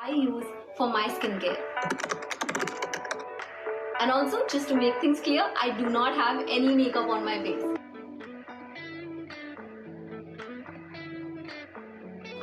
I use for my skincare. And also, just to make things clear, I do not have any makeup on my face.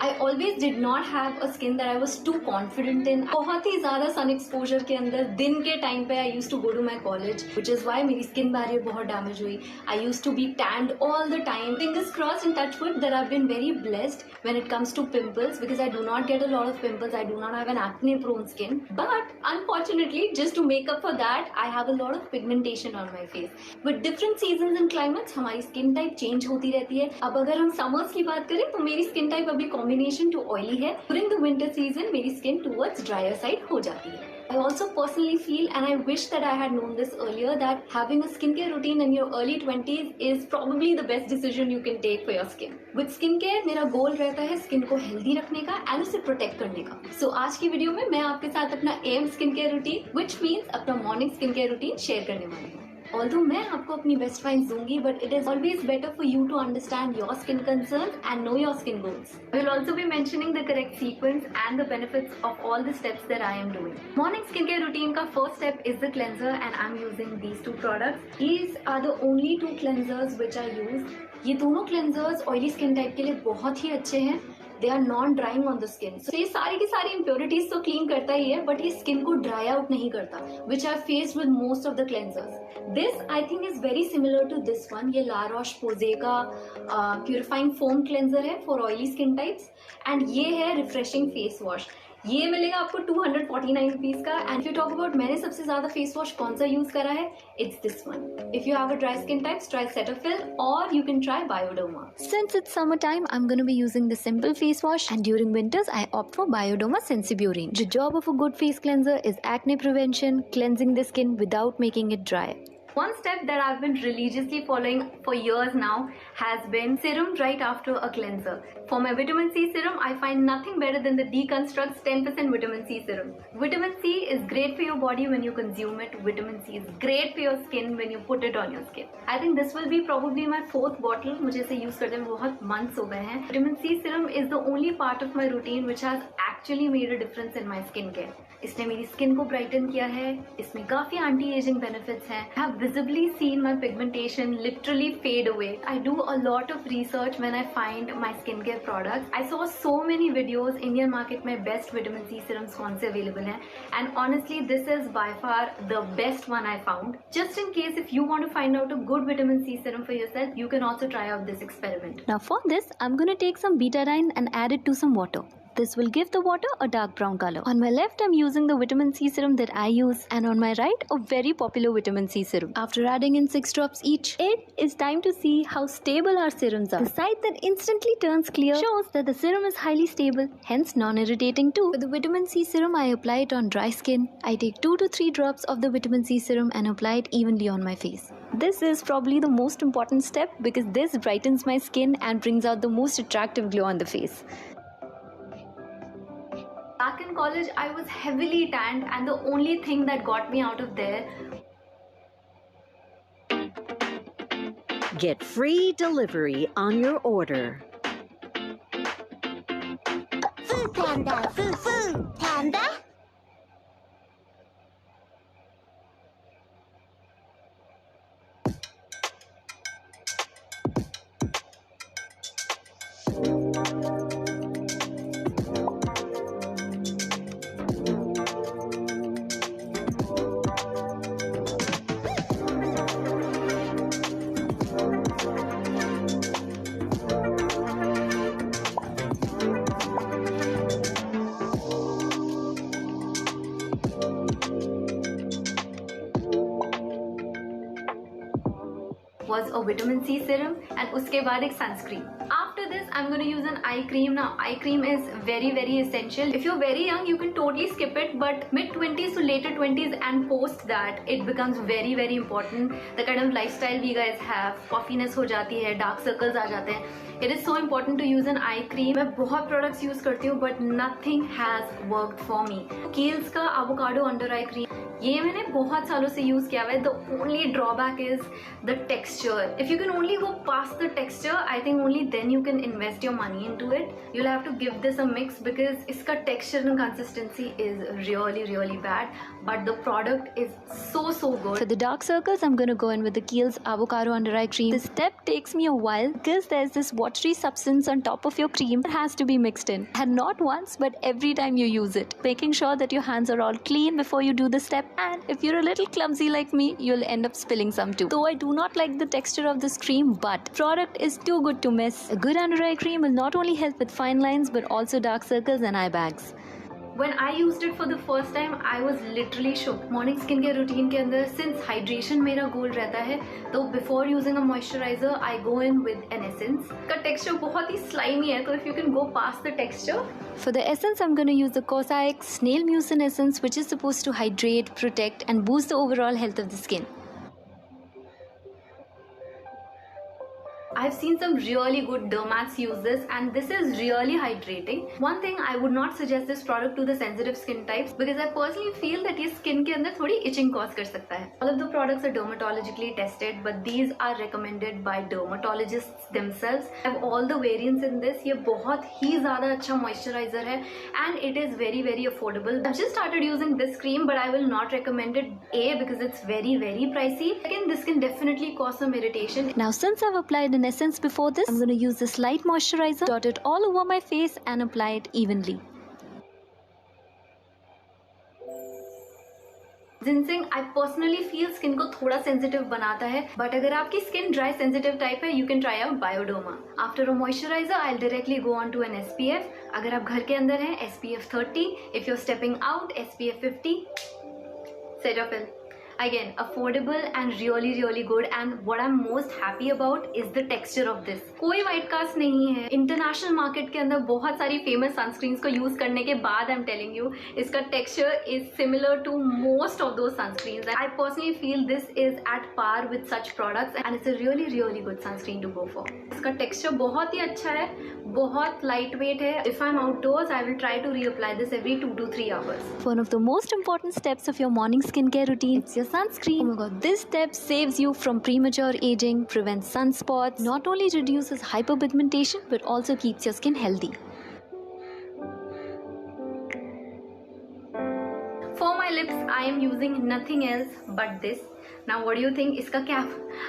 I always did not have a skin that I was too confident in. बहुत ही ज़्यादा sun exposure के अंदर दिन के time पे I used to go to my college, which is why मेरी skin barrier बहुत damage हुई. I used to be tanned all the time. Fingers crossed and touch wood that I've been very blessed when it comes to pimples because I do not get a lot of pimples. I do not have an acne prone skin. But unfortunately, just to make up for that, I have a lot of pigmentation on my face. With different seasons and climates, हमारी skin type change होती रहती है. अब अगर हम summers की बात करें तो मेरी skin type अभी combination to oily है. During the winter season मेरी skin towards drier side हो जाती है. I also personally feel, and I wish that I had known this earlier, that having a skincare routine in your early 20s is probably the best decision you can take for your skin. With skincare मेरा goal रहता है skin को healthy रखने का and उसे protect करने का. So आज की वीडियो में मैं आपके साथ अपना AM skincare routine, which means अपना morning skincare routine share करने वाली हूँ. Although मैं आपको अपनी best finds दूंगी, but it is always better for you to understand your skin concerns and know your skin goals. I will also be mentioning the correct sequence and the benefits of all the steps that I am doing. Morning skincare routine का first step is the cleanser and I'm using these two products. These are the only two cleansers which I use. ये दोनों cleansers oily skin type के लिए बहुत ही अच्छे हैं. They are non-drying on the skin. So ये सारी की सारी impurities तो clean करता ही है, but ये skin को dry out नहीं करता, which I've faced with most of the cleansers. This I think is very similar to this one. ये La Roche-Posay का purifying foam cleanser है for oily skin types, and ये है refreshing face wash. ये मिलेगा आपको 249 रुपीज का. And you talk about मैंने सबसे ज्यादा फेस वॉश कौन सा यूज करा है, it's this one. If you have a dry skin type, try Cetaphil और you can try Bioderma. Since it's summertime, I'm going to be using the simple face wash, and during winters I opt for Bioderma Sensibiorine. The job of a good face cleanser is acne prevention, cleansing the skin without making it dry. One step that I've been religiously following for years now has been serum right after a cleanser. For my vitamin C serum, I find nothing better than the Deconstruct's 10% vitamin C serum. Vitamin C is great for your body when you consume it. Vitamin C is great for your skin when you put it on your skin. I think this will be probably my 4th bottle. मुझे इसे use करते हुए बहुत months हो गए हैं. Vitamin C serum is the only part of my routine which has actually made a difference in my skincare. इसने मेरी skin को brighten किया है. इसमें काफी anti-aging benefits हैं. I have visibly seen my pigmentation literally fade away. I do a lot of research when I find my skincare products. I saw so many videos. Indian market में best vitamin C serums कौन से available हैं, and honestly this is by far the best one I found. Just in case if you want to find out a good vitamin C serum for yourself, you can also try out this experiment. Now for this, I'm going to take some betadine and add it to some water. This will give the water a dark brown color. On my left, I'm using the vitamin C serum that I use, and on my right, a very popular vitamin C serum. After adding in 6 drops each, it is time to see how stable our serums are. The side that instantly turns clear shows that the serum is highly stable, hence non-irritating too. For the vitamin C serum, I apply it on dry skin. I take 2 to 3 drops of the vitamin C serum and apply it evenly on my face. This is probably the most important step because this brightens my skin and brings out the most attractive glow on the face. Back in college, I was heavily tanned, and the only thing that got me out of there. Get free delivery on your order. Food Panda, Food Panda. Was a vitamin C serum and उसके बाद एक sunscreen. After this, I'm going to use an eye cream. Now, eye cream is very essential. If you're very young, you can totally skip it, but mid-20s to later 20s and post that, it becomes very important. The kind of lifestyle we guys have, puffiness हो जाती है, dark circles आ जाते हैं. It is so important to use an eye cream. मैं बहुत products use करती हूँ, but nothing has worked for me. Kiehl's का avocado under eye cream, ये मैंने बहुत सालों से यूज किया हुआ है. The only drawback is the texture. If you can only go past the texture, I think only then you can invest your money into it. You'll have to give this a mix because इसका texture and consistency is really bad, but the product is so good. For the dark circles, I'm going to go in with the Kiehl's Avocado Under Eye Cream. This step takes me a while because there's this watery substance on top of your cream that has to be mixed in. And not once, but every time you use it. Making sure that your hands are all clean before you do the step. And if you're a little clumsy like me, you'll end up spilling some too. Though I do not like the texture of this cream, but product is too good to miss. A good under eye cream will not only help with fine lines, but also dark circles and eye bags. When I used it for the first time, I was literally shook. Morning skincare routine के अंदर, since hydration मेरा goal रहता है, तो before using a moisturizer, I go in with an essence. का texture बहुत ही slimy है, तो if you can go past the texture. For the essence, I'm going to use the Cosaic Snail Mucin Essence, which is supposed to hydrate, protect, and boost the overall health of the skin. I've seen some really good dermats use this, and this is really hydrating. One thing, I would not suggest this product to the sensitive skin types because I personally feel that ये skin के अंदर थोड़ी itching cause कर सकता है. All of the products are dermatologically tested, but these are recommended by dermatologists themselves. I have all the variants in this. ये बहुत ही ज़्यादा अच्छा moisturizer है, and it is very affordable. I've just started using this cream, but I will not recommend it. A, because it's very pricey. Second, this can definitely cause some irritation. Now, since I've applied an essence before this, I'm going to use this light moisturizer, dot it all over my face and apply it evenly. Ginseng, I personally feel skin को थोड़ा sensitive बनाता है, but अगर आपकी skin dry sensitive type है, you can try out Bioderma. After a moisturizer, I'll directly go on to an SPF. अगर आप घर के अंदर हैं, SPF 30. If you're stepping out, SPF 50. Cetaphil. Again, affordable and really good, and what I'm most happy about is the texture of this. कोई white cast नहीं है. International market के अंदर बहुत सारी famous sunscreens को use करने के बाद I'm telling you, इसका texture is similar to most of those sunscreens. And I personally feel this is at par with such products, and it's a really good sunscreen to go for. इसका texture बहुत ही अच्छा है, बहुत lightweight है. If I'm outdoors, I will try to reapply this every 2 to 3 hours. One of the most important steps of your morning skincare routine, it's your sunscreen. Oh my god, this step saves you from premature aging, prevents sunspots, not only reduces hyperpigmentation but also keeps your skin healthy. For my lips, I am using nothing else but this. Now what do you think? इसका cap,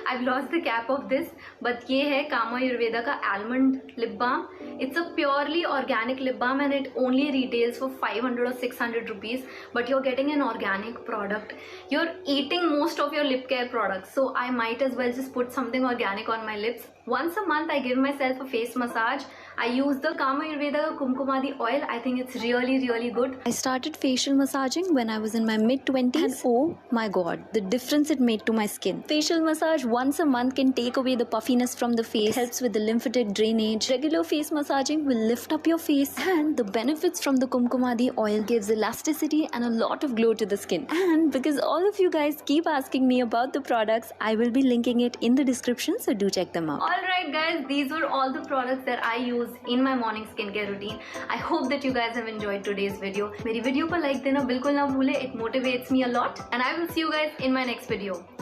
I've lost the cap of this, but ये है कामा आयुर्वेदा का almond lip balm. It's a purely organic lip balm and it only retails for 500 or 600 rupees, but you're getting an organic product. You're eating most of your lip care products, so I might as well just put something organic on my lips. Once a month I give myself a face massage. I use the Kama Ayurveda Kumkumadi Oil. I think it's really good. I started facial massaging when I was in my mid-20s, and oh my god, the difference it made to my skin. Facial massage once a month can take away the puffiness from the face, helps with the lymphatic drainage. Regular face massaging will lift up your face, and the benefits from the Kumkumadi Oil gives elasticity and a lot of glow to the skin. And because all of you guys keep asking me about the products, I will be linking it in the description, so do check them out. Alright guys, these were all the products that I use in my morning skincare routine. I hope that you guys have enjoyed today's video. मेरी video को like देना बिल्कुल ना भूले. It motivates me a lot, and I will see you guys in my next video.